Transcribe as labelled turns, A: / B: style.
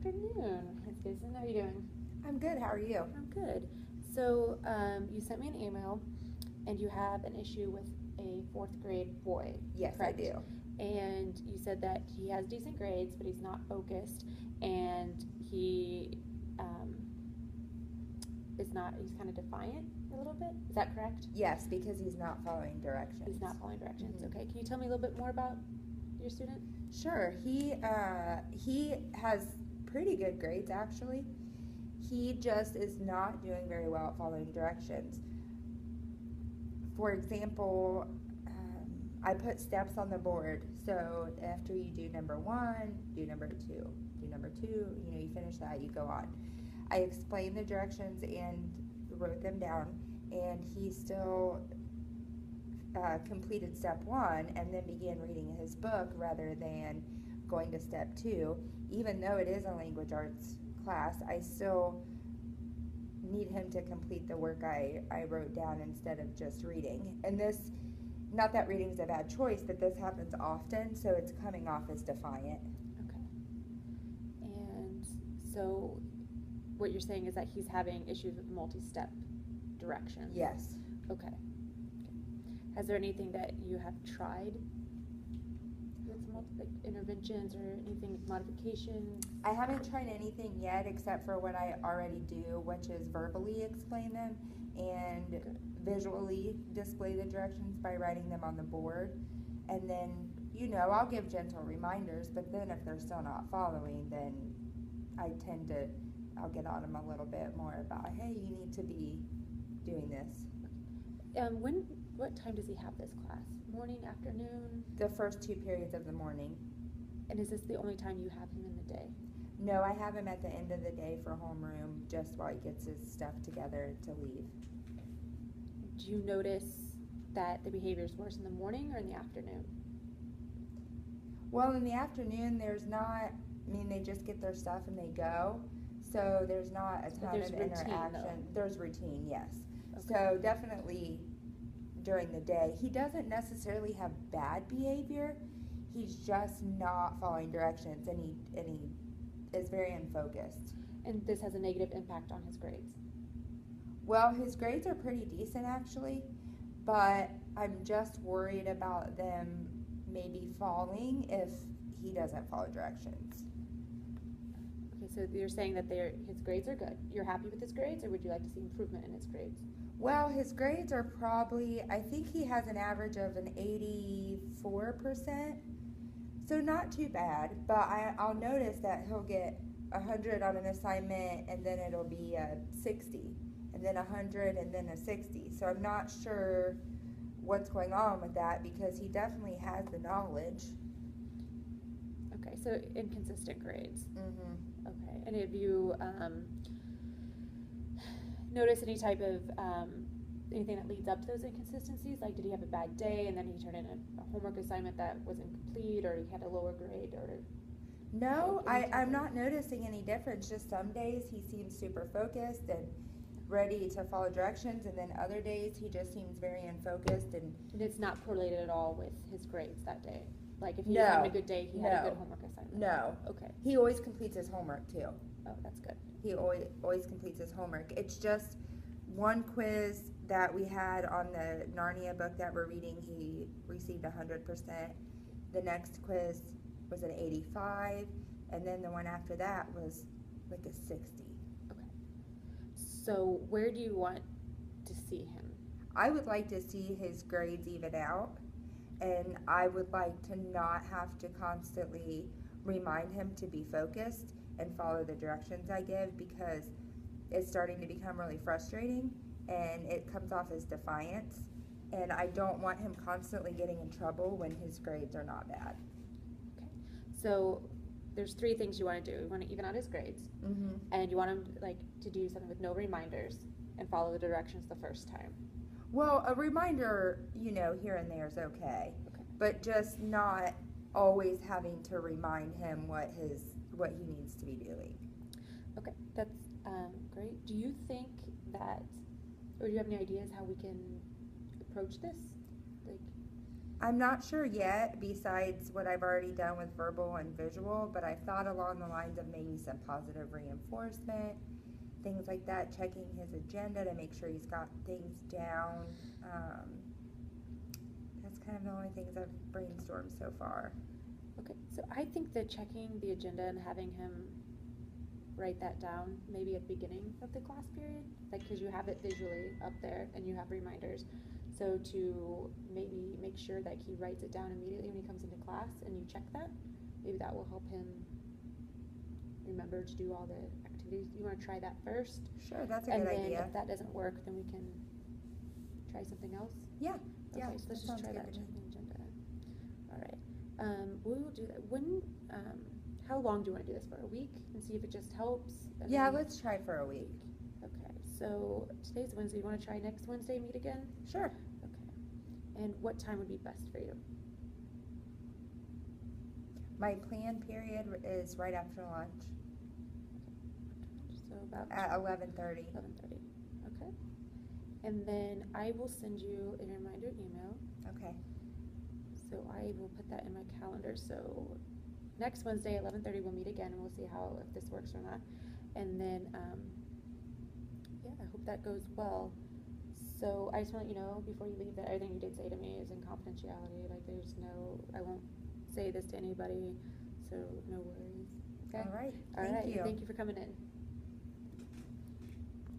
A: afternoon, Miss Gibson. How are you doing?
B: I'm good. How are you?
A: I'm good. So, you sent me an email, and you have an issue with a fourth grade boy.
B: Yes,
A: correct?
B: I do.
A: And you said that he has decent grades, but he's not focused, and he he's kind of defiant a little bit. Is that correct?
B: Yes, because he's not following directions.
A: He's not following directions.
B: Mhm.
A: Okay. Can you tell me a little bit more about your student?
B: Sure. He has pretty good grades, actually. He just is not doing very well at following directions. For example, I put steps on the board. So after you do number 1, do number 2, do number 2, you finish that, you go on. I explained the directions and wrote them down, and he still completed step 1 and then began reading his book rather than going to step 2. Even though it is a language arts class, I still need him to complete the work I wrote down instead of just reading. And this, not that reading is a bad choice, but this happens often, so it's coming off as defiant.
A: Okay. And so what you're saying is that he's having issues with multi-step directions?
B: Yes.
A: Okay. Has there anything that you have tried with like interventions or anything, modifications?
B: I haven't tried anything yet except for what I already do, which is verbally explain them and visually display the directions by writing them on the board. And then, I'll give gentle reminders, but then if they're still not following, then I'll get on them a little bit more about, hey, you need to be doing this.
A: What time does he have this class? Morning, afternoon?
B: The first 2 periods of the morning.
A: And is this the only time you have him in the day?
B: No, I have him at the end of the day for homeroom just while he gets his stuff together to leave.
A: Do you notice that the behavior is worse in the morning or in the afternoon?
B: Well, in the afternoon, they just get their stuff and they go. So there's not a ton of interaction. There's routine, yes. Okay. So definitely during the day. He doesn't necessarily have bad behavior. He's just not following directions, and he is very unfocused.
A: And this has a negative impact on his grades?
B: Well, his grades are pretty decent, actually, but I'm just worried about them maybe falling if he doesn't follow directions.
A: Okay, so you're saying that his grades are good. You're happy with his grades, or would you like to see improvement in his grades?
B: Well, his grades are probably, I think he has an average of an 84%, so not too bad, but I'll notice that he'll get 100 on an assignment, and then it'll be a 60, and then 100, and then a 60, so I'm not sure what's going on with that, because he definitely has the knowledge.
A: Okay, so inconsistent grades.
B: Mm-hmm.
A: Okay, and have you notice any type of anything that leads up to those inconsistencies? Like, did he have a bad day and then he turned in a homework assignment that wasn't complete, or he had a lower grade, or?
B: No, I'm not noticing any difference. Just some days he seems super focused and ready to follow directions, and then other days he just seems very unfocused. And
A: it's not correlated at all with his grades that day? Like, if he was having a good day, he had a good homework assignment?
B: No.
A: Okay.
B: He always completes his homework too.
A: Oh, that's good.
B: He always completes his homework. It's just one quiz that we had on the Narnia book that we're reading, he received 100%. The next quiz was an 85, and then the one after that was like a 60.
A: Okay. So where do you want to see him?
B: I would like to see his grades even out, and I would like to not have to constantly remind him to be focused and follow the directions I give, because it's starting to become really frustrating and it comes off as defiance, and I don't want him constantly getting in trouble when his grades are not bad.
A: Okay, so there's 3 things you want to do. You want to even out his grades,
B: mm-hmm.
A: and you want him to do something with no reminders and follow the directions the first time.
B: Well, a reminder, here and there is okay, but just not always having to remind him what he needs to be doing.
A: Okay, that's great. Do you think that, or do you have any ideas how we can approach this?
B: I'm not sure yet, besides what I've already done with verbal and visual, but I've thought along the lines of maybe some positive reinforcement, things like that, checking his agenda to make sure he's got things down. That's kind of the only things I've brainstormed so far.
A: Okay, so I think that checking the agenda and having him write that down maybe at the beginning of the class period, like, because you have it visually up there and you have reminders. So to maybe make sure that he writes it down immediately when he comes into class and you check that, maybe that will help him remember to do all the activities. You want to try that first?
B: Sure, that's a
A: and
B: good
A: then
B: idea.
A: if that doesn't work, then we can try something else.
B: Yeah,
A: Okay,
B: yeah.
A: so let's just
B: sounds
A: try
B: good
A: that
B: to me.
A: checking agenda. All right. We will do that. When? How long do you want to do this for? A week, and see if it just helps. And
B: Yeah,
A: then-
B: let's try for a week.
A: Okay. So today's Wednesday. You want to try next Wednesday? Meet again?
B: Sure.
A: Okay. And what time would be best for you?
B: My planned period is right after lunch
A: So about
B: at 11:30.
A: 11:30. Okay. And then I will send you a reminder email.
B: Okay.
A: So I will put that in my calendar. So next Wednesday, 11:30, we'll meet again, and we'll see how if this works or not. And then, yeah, I hope that goes well. So I just want to let you know before you leave that everything you did say to me is in confidentiality. Like, there's no, I won't say this to anybody, so no worries. Okay?
B: All right.
A: All
B: Thank
A: right.
B: you.
A: Thank you for coming in.